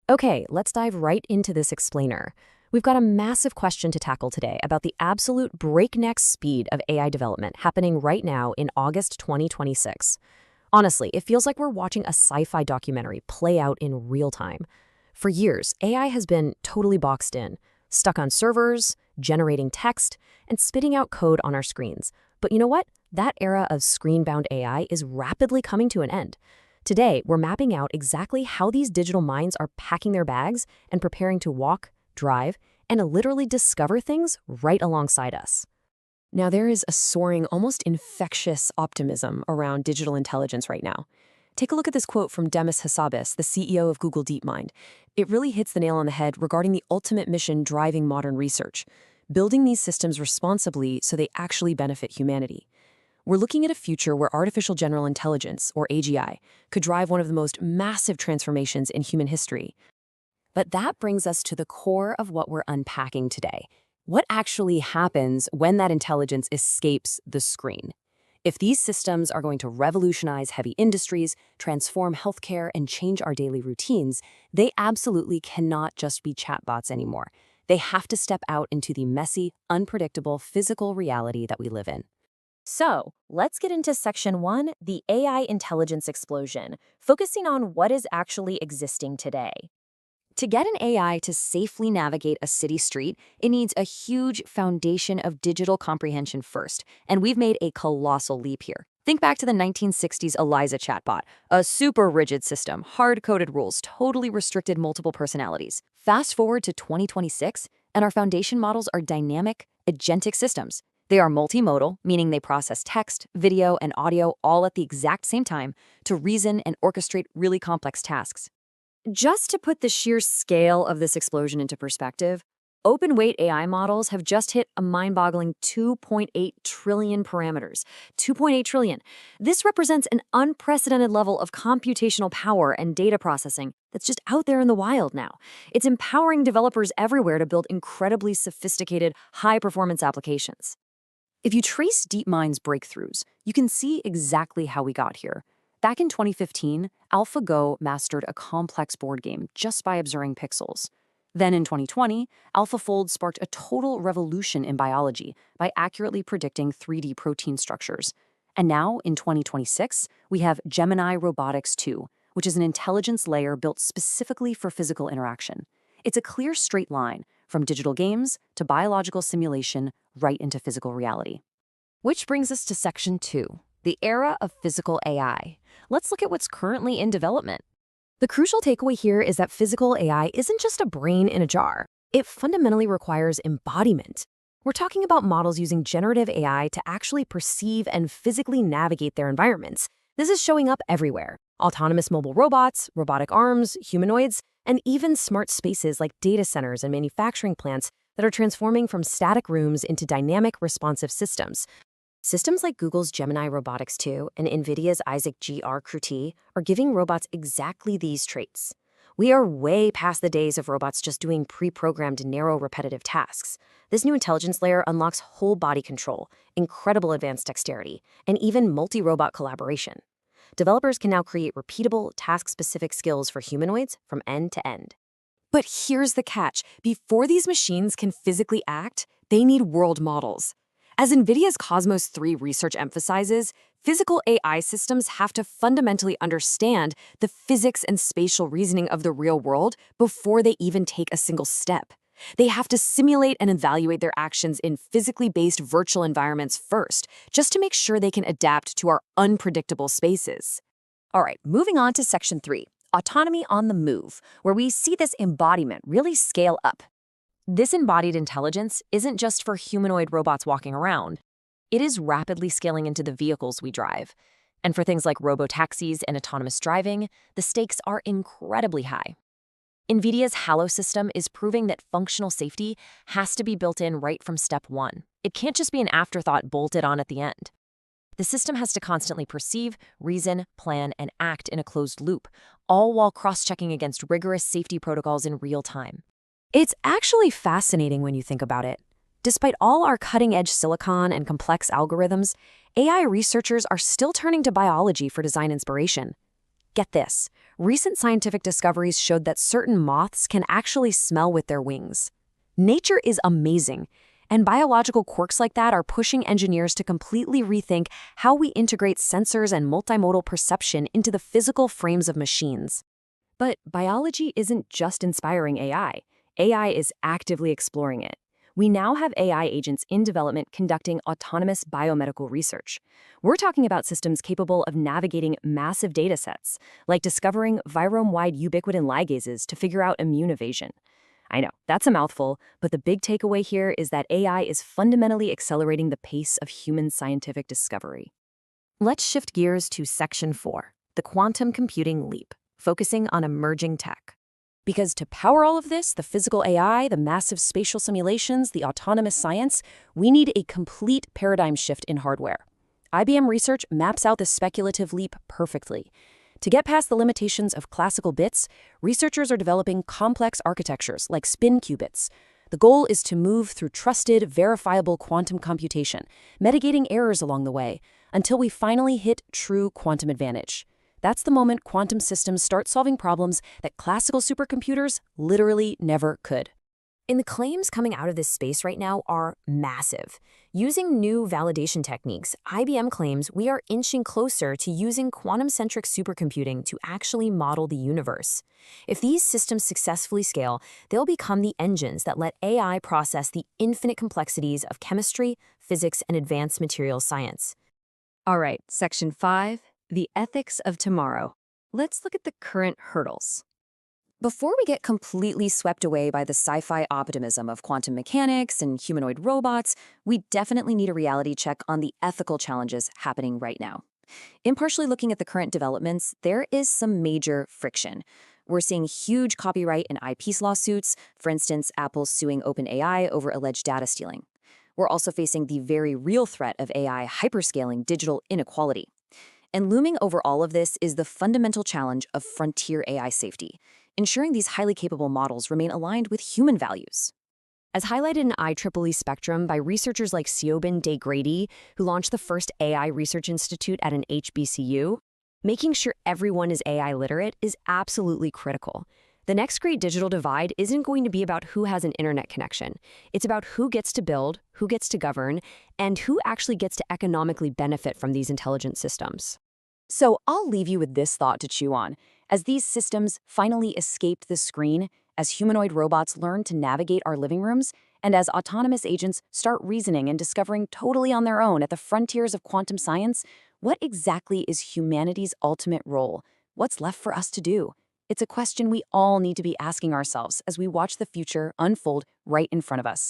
Okay, let's dive right into this explainer. We've got a massive question to tackle today about the absolute breakneck speed of AI development happening right now in August 2026. Honestly, it feels like we're watching a sci-fi documentary play out in real time. For years, AI has been totally boxed in, stuck on servers, generating text, and spitting out code on our screens. But you know what? That era of screen-bound AI is rapidly coming to an end. Today, we're mapping out exactly how these digital minds are packing their bags and preparing to walk, drive, and literally discover things right alongside us. Now, there is a soaring, almost infectious optimism around digital intelligence right now. Take a look at this quote from Demis Hassabis, the CEO of Google DeepMind. It really hits the nail on the head regarding the ultimate mission driving modern research, building these systems responsibly so they actually benefit humanity. We're looking at a future where artificial general intelligence, or AGI, could drive one of the most massive transformations in human history. But that brings us to the core of what we're unpacking today. What actually happens when that intelligence escapes the screen? If these systems are going to revolutionize heavy industries, transform healthcare, and change our daily routines, they absolutely cannot just be chatbots anymore. They have to step out into the messy, unpredictable physical reality that we live in. So, let's get into Section 1, the AI intelligence explosion, focusing on what is actually existing today. To get an AI to safely navigate a city street, it needs a huge foundation of digital comprehension first, and we've made a colossal leap here. Think back to the 1960s ELIZA chatbot, a super rigid system, hard-coded rules, totally restricted multiple personalities. Fast forward to 2026, and our foundation models are dynamic, agentic systems. They are multimodal, meaning they process text, video, and audio all at the exact same time to reason and orchestrate really complex tasks. Just to put the sheer scale of this explosion into perspective, open-weight AI models have just hit a mind-boggling 2.8 trillion parameters. 2.8 trillion. This represents an unprecedented level of computational power and data processing that's just out there in the wild now. It's empowering developers everywhere to build incredibly sophisticated, high-performance applications. If you trace DeepMind's breakthroughs, you can see exactly how we got here. Back in 2015, AlphaGo mastered a complex board game just by observing pixels. Then in 2020, AlphaFold sparked a total revolution in biology by accurately predicting 3D protein structures. And now, in 2026, we have Gemini Robotics 2, which is an intelligence layer built specifically for physical interaction. It's a clear straight line from digital games to biological simulation right into physical reality. Which brings us to Section 2, the era of physical AI. Let's look at what's currently in development. The crucial takeaway here is that physical AI isn't just a brain in a jar. It fundamentally requires embodiment. We're talking about models using generative AI to actually perceive and physically navigate their environments. This is showing up everywhere. Autonomous mobile robots, robotic arms, humanoids, and even smart spaces like data centers and manufacturing plants that are transforming from static rooms into dynamic, responsive systems. Systems like Google's Gemini Robotics 2 and NVIDIA's Isaac GR Cruti are giving robots exactly these traits. We are way past the days of robots just doing pre-programmed, narrow, repetitive tasks. This new intelligence layer unlocks whole body control, incredible advanced dexterity, and even multi-robot collaboration. Developers can now create repeatable, task-specific skills for humanoids from end to end. But here's the catch. Before these machines can physically act, they need world models. As NVIDIA's Cosmos 3 research emphasizes, physical AI systems have to fundamentally understand the physics and spatial reasoning of the real world before they even take a single step. They have to simulate and evaluate their actions in physically based virtual environments first, just to make sure they can adapt to our unpredictable spaces. All right, moving on to Section 3, autonomy on the move, where we see this embodiment really scale up. This embodied intelligence isn't just for humanoid robots walking around. It is rapidly scaling into the vehicles we drive. And for things like robotaxis and autonomous driving, the stakes are incredibly high. NVIDIA's Halo system is proving that functional safety has to be built in right from step one. It can't just be an afterthought bolted on at the end. The system has to constantly perceive, reason, plan, and act in a closed loop, all while cross-checking against rigorous safety protocols in real time. It's actually fascinating when you think about it. Despite all our cutting-edge silicon and complex algorithms, AI researchers are still turning to biology for design inspiration. Get this. Recent scientific discoveries showed that certain moths can actually smell with their wings. Nature is amazing, and biological quirks like that are pushing engineers to completely rethink how we integrate sensors and multimodal perception into the physical frames of machines. But biology isn't just inspiring AI. AI is actively exploring it. We now have AI agents in development conducting autonomous biomedical research. We're talking about systems capable of navigating massive data sets, like discovering virome-wide ubiquitin ligases to figure out immune evasion. I know, that's a mouthful, but the big takeaway here is that AI is fundamentally accelerating the pace of human scientific discovery. Let's shift gears to Section 4, the quantum computing leap, focusing on emerging tech. Because to power all of this, the physical AI, the massive spatial simulations, the autonomous science, we need a complete paradigm shift in hardware. IBM research maps out this speculative leap perfectly. To get past the limitations of classical bits, researchers are developing complex architectures like spin qubits. The goal is to move through trusted, verifiable quantum computation, mitigating errors along the way, until we finally hit true quantum advantage. That's the moment quantum systems start solving problems that classical supercomputers literally never could. And the claims coming out of this space right now are massive. Using new validation techniques, IBM claims we are inching closer to using quantum-centric supercomputing to actually model the universe. If these systems successfully scale, they'll become the engines that let AI process the infinite complexities of chemistry, physics, and advanced materials science. All right, Section 5, the ethics of tomorrow. Let's look at the current hurdles. Before we get completely swept away by the sci-fi optimism of quantum mechanics and humanoid robots, we definitely need a reality check on the ethical challenges happening right now. Impartially looking at the current developments, there is some major friction. We're seeing huge copyright and IP lawsuits, for instance, Apple suing OpenAI over alleged data stealing. We're also facing the very real threat of AI hyperscaling digital inequality. And looming over all of this is the fundamental challenge of frontier AI safety, ensuring these highly capable models remain aligned with human values. As highlighted in IEEE Spectrum by researchers like Siobhan Day-Grady, who launched the first AI Research Institute at an HBCU, making sure everyone is AI literate is absolutely critical. The next great digital divide isn't going to be about who has an internet connection. It's about who gets to build, who gets to govern, and who actually gets to economically benefit from these intelligent systems. So I'll leave you with this thought to chew on. As these systems finally escape the screen, as humanoid robots learn to navigate our living rooms, and as autonomous agents start reasoning and discovering totally on their own at the frontiers of quantum science, what exactly is humanity's ultimate role? What's left for us to do? It's a question we all need to be asking ourselves as we watch the future unfold right in front of us.